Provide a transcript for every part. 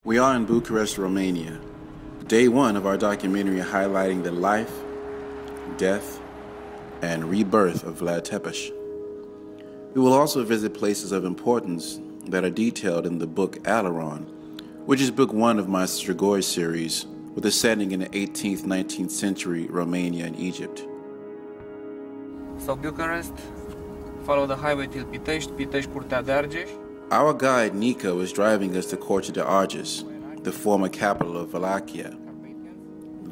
We are in Bucharest, Romania, day one of our documentary highlighting the life, death, and rebirth of Vlad Tepes. We will also visit places of importance that are detailed in the book Aleron, which is book one of my Strigoi series, with a setting in the 18th, 19th century Romania and Egypt. So Bucharest, follow the highway till Pitești, Curtea de Argeș. Our guide Nico was driving us to Curtea de Argeș, the former capital of Wallachia.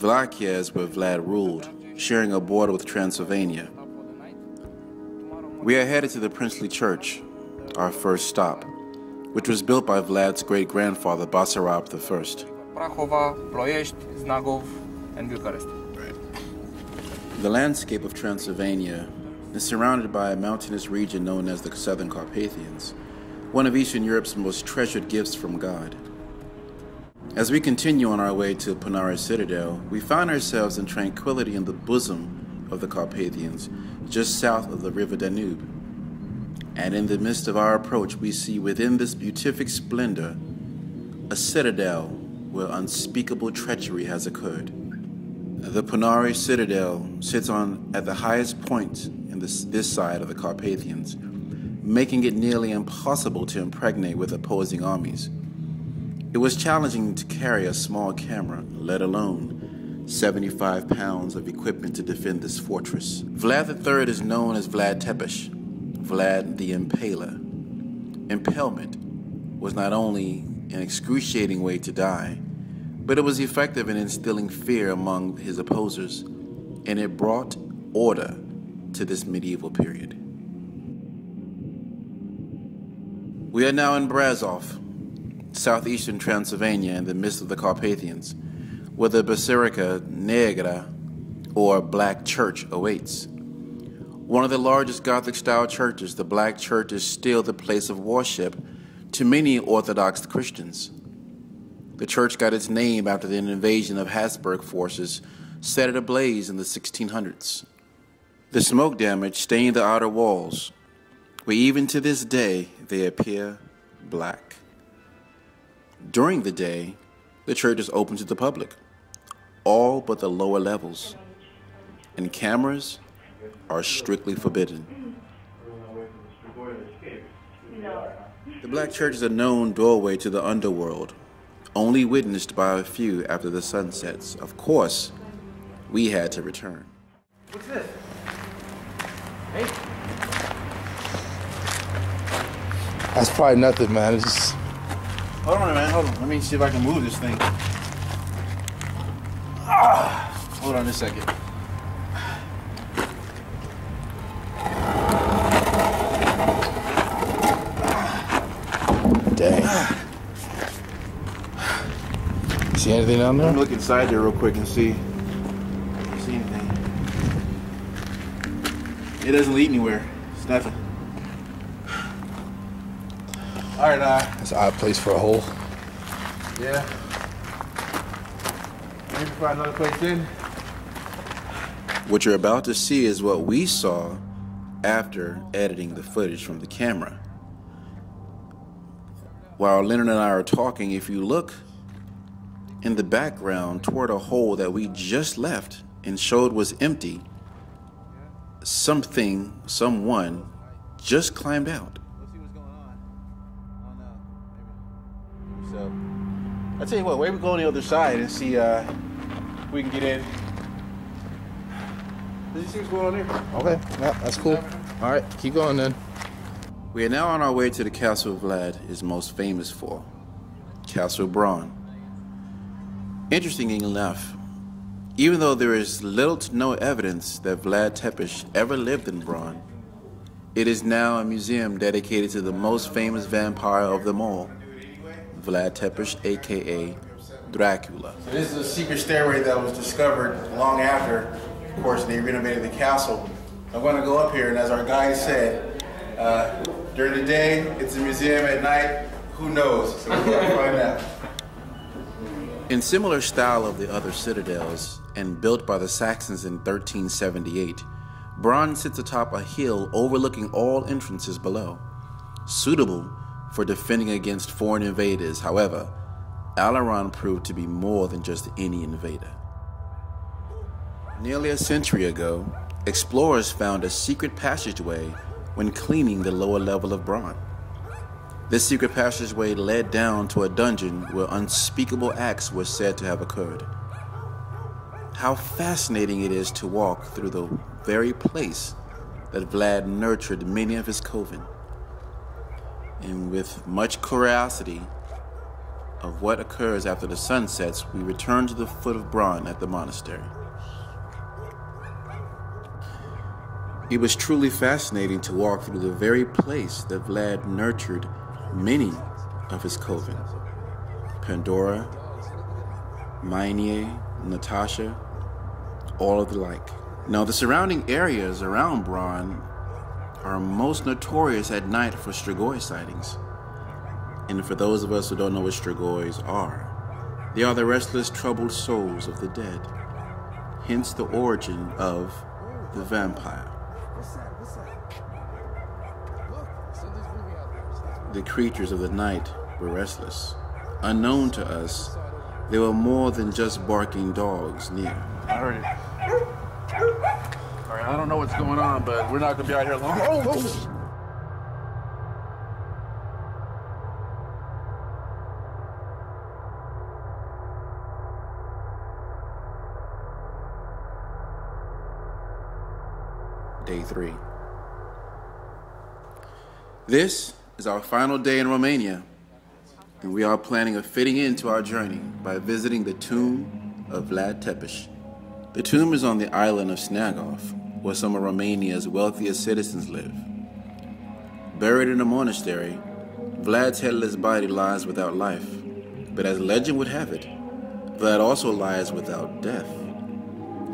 Wallachia is where Vlad ruled, sharing a border with Transylvania. We are headed to the princely church, our first stop, which was built by Vlad's great-grandfather Basarab I. Prahova, Ploiești, Znagov, and Bucharest. The landscape of Transylvania is surrounded by a mountainous region known as the Southern Carpathians, one of Eastern Europe's most treasured gifts from God. As we continue on our way to Punari Citadel, we find ourselves in tranquility in the bosom of the Carpathians, just south of the river Danube. And in the midst of our approach, we see within this beatific splendor a citadel where unspeakable treachery has occurred. The Punari Citadel sits at the highest point in this side of the Carpathians, making it nearly impossible to impregnate with opposing armies. It was challenging to carry a small camera, let alone 75 pounds of equipment to defend this fortress. Vlad III is known as Vlad Tepes, Vlad the Impaler. Impalement was not only an excruciating way to die, but it was effective in instilling fear among his opposers, and it brought order to this medieval period. We are now in Brazov, southeastern Transylvania, in the midst of the Carpathians, where the Basilica Negra, or Black Church, awaits. One of the largest Gothic-style churches, the Black Church is still the place of worship to many Orthodox Christians. The church got its name after the invasion of Habsburg forces set it ablaze in the 1600s. The smoke damage stained the outer walls, where even to this day they appear black. During the day, the church is open to the public, all but the lower levels, and cameras are strictly forbidden. The Black Church is a known doorway to the underworld, only witnessed by a few after the sun sets. Of course, we had to return. What's this? Hey? That's probably nothing, man. It's just... Hold on, man. Hold on. Let me see if I can move this thing. Hold on a second. Dang. See anything down there? Let me look inside there real quick and see anything. It doesn't lead anywhere. It's nothing. All right, That's an odd place for a hole. yeah. Maybe find another place in. What you're about to see is what we saw after editing the footage from the camera. While Leonard and I are talking, if you look in the background toward a hole that we just left and showed was empty, someone just climbed out. So, I'll tell you what, maybe we go on the other side and see if we can get in. Does you see what's going on here? Okay, yeah, that's cool. All right, keep going then. We are now on our way to the castle Vlad is most famous for, Castle Bran. Interestingly enough, even though there is little to no evidence that Vlad Tepes ever lived in Bran, it is now a museum dedicated to the most famous vampire of them all, Vlad Tepes, aka Dracula. So this is a secret stairway that was discovered long after, of course, they renovated the castle. I'm going to go up here, and as our guide said, during the day, it's a museum. At night, who knows? So we're going to find out. In similar style of the other citadels, and built by the Saxons in 1378, Bran sits atop a hill overlooking all entrances below, suitable for defending against foreign invaders. However, Aleron proved to be more than just any invader. Nearly a century ago, explorers found a secret passageway when cleaning the lower level of Bron. This secret passageway led down to a dungeon where unspeakable acts were said to have occurred. How fascinating it is to walk through the very place that Vlad nurtured many of his coven. And with much curiosity of what occurs after the sun sets, we return to the foot of Bron at the monastery. It was truly fascinating to walk through the very place that Vlad nurtured many of his coven. Pandora, Mynie, Natasha, all of the like. Now, the surrounding areas around Bron are most notorious at night for Strigoi sightings. And for those of us who don't know what Strigois are, they are the restless, troubled souls of the dead. Hence the origin of the vampire. The creatures of the night were restless. Unknown to us, they were more than just barking dogs near. I heard it. All right, I don't know what's going on, but we're not going to be out here long. Oh! Day 3. This is our final day in Romania, and we are planning a fitting end to our journey by visiting the tomb of Vlad Tepes. The tomb is on the island of Strigoi, where some of Romania's wealthiest citizens live. Buried in a monastery, Vlad's headless body lies without life, but as legend would have it, Vlad also lies without death.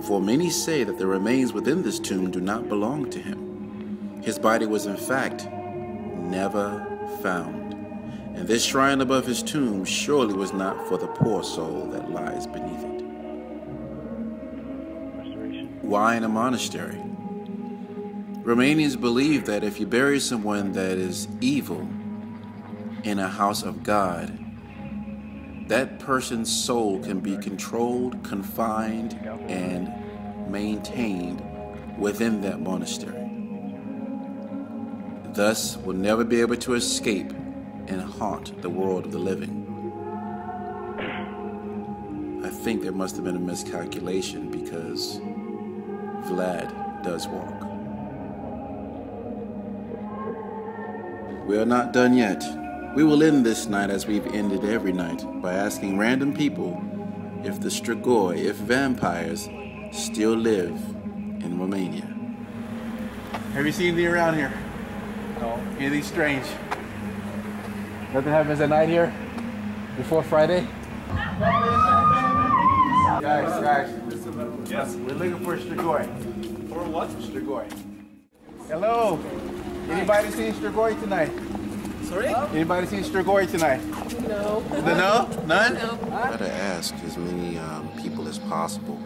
For many say that the remains within this tomb do not belong to him. His body was in fact never found, and this shrine above his tomb surely was not for the poor soul that lies beneath it. Why in a monastery? Romanians believe that if you bury someone that is evil in a house of God, that person's soul can be controlled, confined, and maintained within that monastery. Thus, will never be able to escape and haunt the world of the living. I think there must have been a miscalculation because Vlad does walk. We are not done yet. We will end this night as we've ended every night by asking random people if the Strigoi, if vampires, still live in Romania. Have you seen anything around here? No. Anything strange? Nothing happens at night here? Before Friday? Guys. Yes. We're looking for Strigoi. For what? Strigoi. Hello. Anybody seen Strigoi tonight? Sorry? Anybody seen Strigoi tonight? No. No? None? No. Try to ask as many people as possible.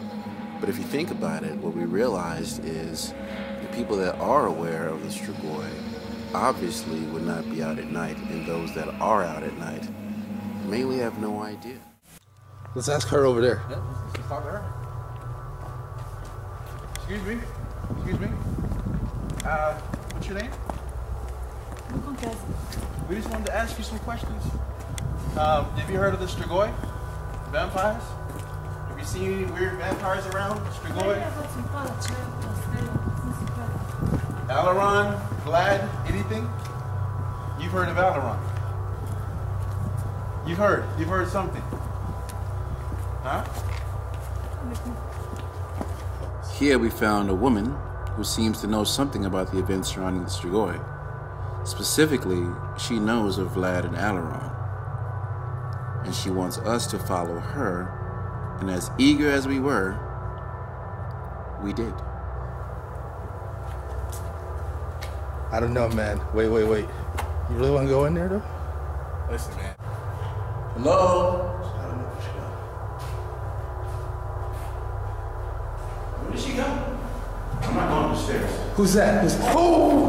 But if you think about it, what we realized is the people that are aware of the Strigoi obviously would not be out at night, and those that are out at night mainly have no idea. Let's ask her over there. Yeah, let's talk to her. Excuse me. What's your name? We just wanted to ask you some questions. Have you heard of the Strigoi? Vampires? Have you seen any weird vampires around? Strigoi? Aleron? Vlad? Anything? You've heard of Aleron? You've heard something. Huh? Here we found a woman who seems to know something about the events surrounding the Strigoi. Specifically, she knows of Vlad and Aleron, and she wants us to follow her, and as eager as we were, we did. I don't know, man. Wait. You really want to go in there, though? Listen, man. Hello? I don't know where she got. Where did she go? I'm not going upstairs. Who's that? Oh!